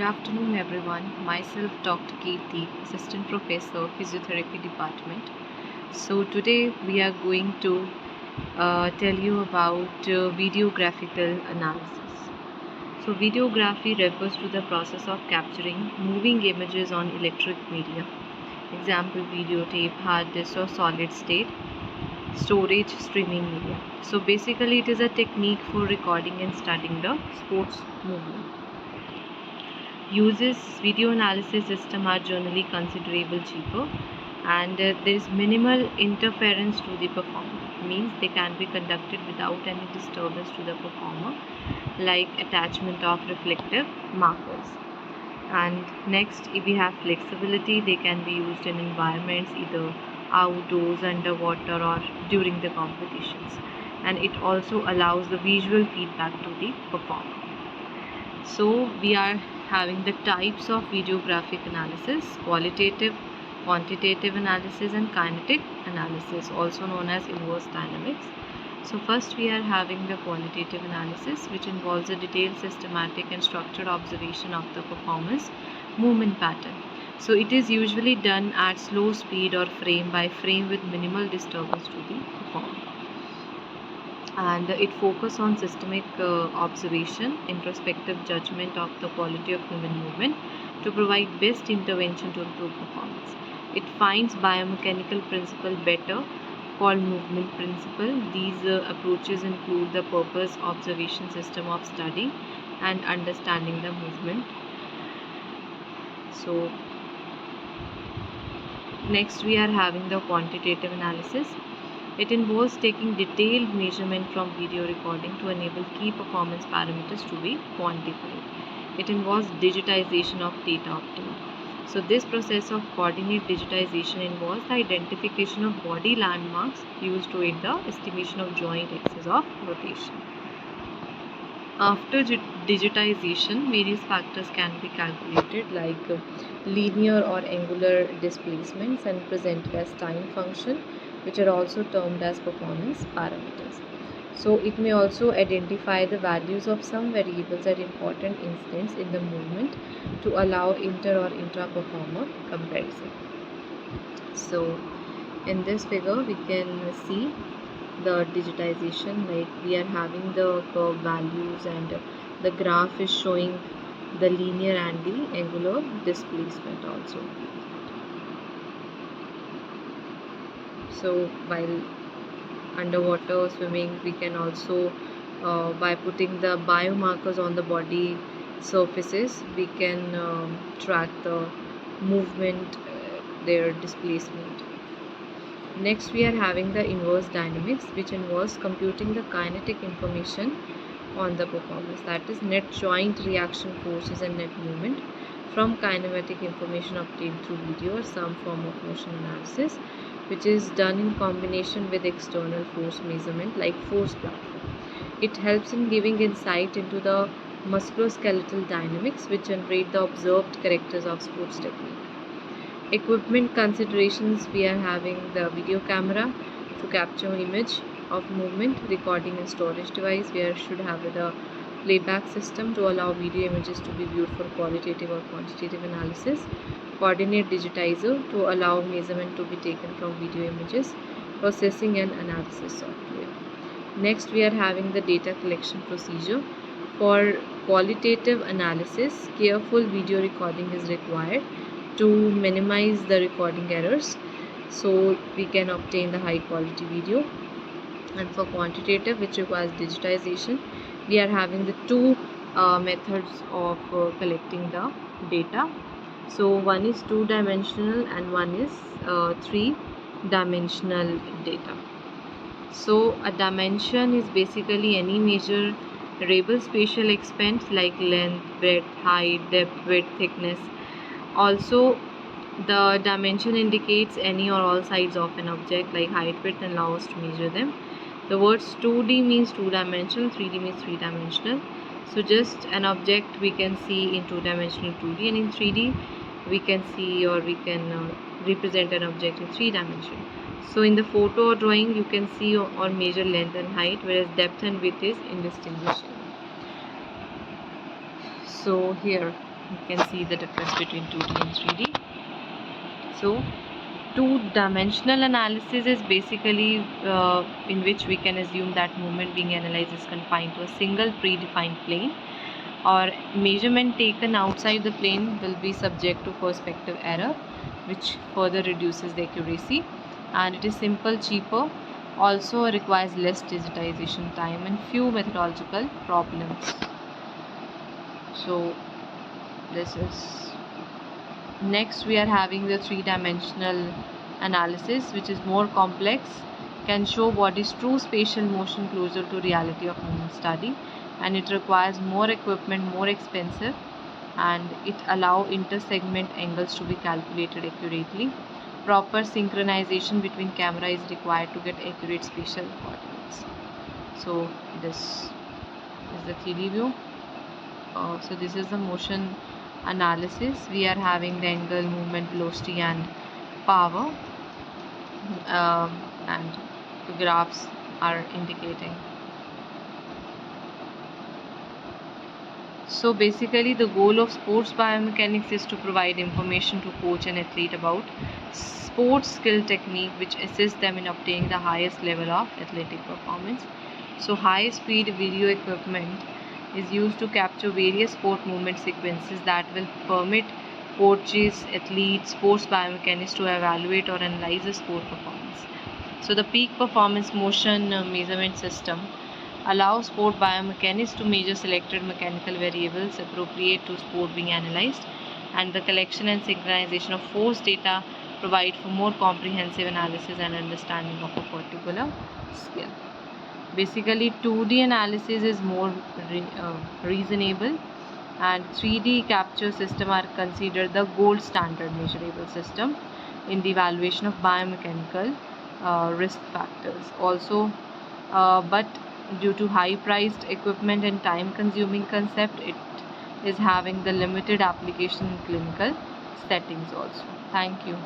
afternoon, everyone. Myself, Dr. Kirti, Assistant Professor, Physiotherapy Department. So today we are going to tell you about video graphical analysis. So videography refers to the process of capturing moving images on electric media. Example: videotape, hard disk, or solid state storage streaming media. So basically, it is a technique for recording and studying the sports movement. Uses video analysis system are generally considerable cheaper, and there is minimal interference to the performer. Means they can be conducted without any disturbance to the performer, like attachment of reflective markers. And next, if we have flexibility, they can be used in environments either outdoors, underwater, or during the competitions. And it also allows the visual feedback to the performer. So we are having the types of videographic analysis: qualitative, quantitative analysis, and kinetic analysis, also known as inverse dynamics. So first we are having the qualitative analysis, which involves a detailed, systematic, and structured observation of the performance movement pattern. So it is usually done at slow speed or frame by frame with minimal disturbance to the performer. And it focuses on systemic observation, introspective judgment of the quality of human movement to provide best intervention to improve performance. It finds biomechanical principle better, called movement principle. These approaches include the purpose observation system of study and understanding the movement. So next we are having the quantitative analysis. It involves taking detailed measurement from video recording to enable key performance parameters to be quantified. It involves digitization of data obtained. So this process of coordinate digitization involves the identification of body landmarks used to aid the estimation of joint axis of rotation. After digitization, various factors can be calculated, like linear or angular displacements, and presented as time function, which are also termed as performance parameters. So it may also identify the values of some variables at important instants in the movement to allow inter or intra-performer comparison. So in this figure we can see the digitization, like we are having the curve values, and the graph is showing the linear and the angular displacement also. So while underwater swimming, we can also by putting the biomarkers on the body surfaces, we can track the movement, their displacement. Next we are having the inverse dynamics, which involves computing the kinetic information on the performance, that is net joint reaction forces and net movement from kinematic information obtained through video or some form of motion analysis, which is done in combination with external force measurement like force platform. It helps in giving insight into the musculoskeletal dynamics, which generate the observed characters of sports technique. Equipment considerations: we are having the video camera to capture image of movement, recording and storage device. We should have the playback system to allow video images to be viewed for qualitative or quantitative analysis. Coordinate digitizer to allow measurement to be taken from video images. Processing and analysis software. Next we are having the data collection procedure. For qualitative analysis, careful video recording is required to minimize the recording errors, so we can obtain the high quality video. And for quantitative, which requires digitization, we are having the two methods of collecting the data. So one is two-dimensional and one is three-dimensional data. So a dimension is basically any measurable spatial extent like length, breadth, height, depth, width, thickness. Also, the dimension indicates any or all sides of an object, like height, width, and allows to measure them. The words 2D means two-dimensional, 3D means three-dimensional. So just an object we can see in two-dimensional 2D, and in 3D we can see, or we can represent an object in 3 dimensions. So in the photo or drawing you can see or measure length and height, whereas depth and width is indistinguishable. So here You can see the difference between 2D and 3D. So two-dimensional analysis is basically in which we can assume that movement being analyzed is confined to a single predefined plane, or measurement taken outside the plane will be subject to perspective error, which further reduces the accuracy. And it is simple, cheaper, also requires less digitization time and few methodological problems. So this is next. We are having the three-dimensional analysis, which is more complex, can show body's true spatial motion closer to reality of movement study, and it requires more equipment, more expensive, and it allow intersegment angles to be calculated accurately. Proper synchronization between camera is required to get accurate spatial coordinates. So this is the 3D view. So this is the motion analysis. We are having the angle, movement, velocity, and power, and the graphs are indicating. So basically the goal of sports biomechanics is to provide information to coach and athlete about sports skill technique, which assists them in obtaining the highest level of athletic performance. So high speed video equipment is used to capture various sport movement sequences that will permit coaches, athletes, sports biomechanists to evaluate or analyze the sport performance. So the peak performance motion measurement system allows sport biomechanists to measure selected mechanical variables appropriate to sport being analyzed, and the collection and synchronization of force data provide for more comprehensive analysis and understanding of a particular skill. Basically 2D analysis is more reasonable, and 3D capture system are considered the gold standard measurable system in the evaluation of biomechanical risk factors. Also, but due to high priced equipment and time consuming concept, it is having the limited application in clinical settings also. Thank you.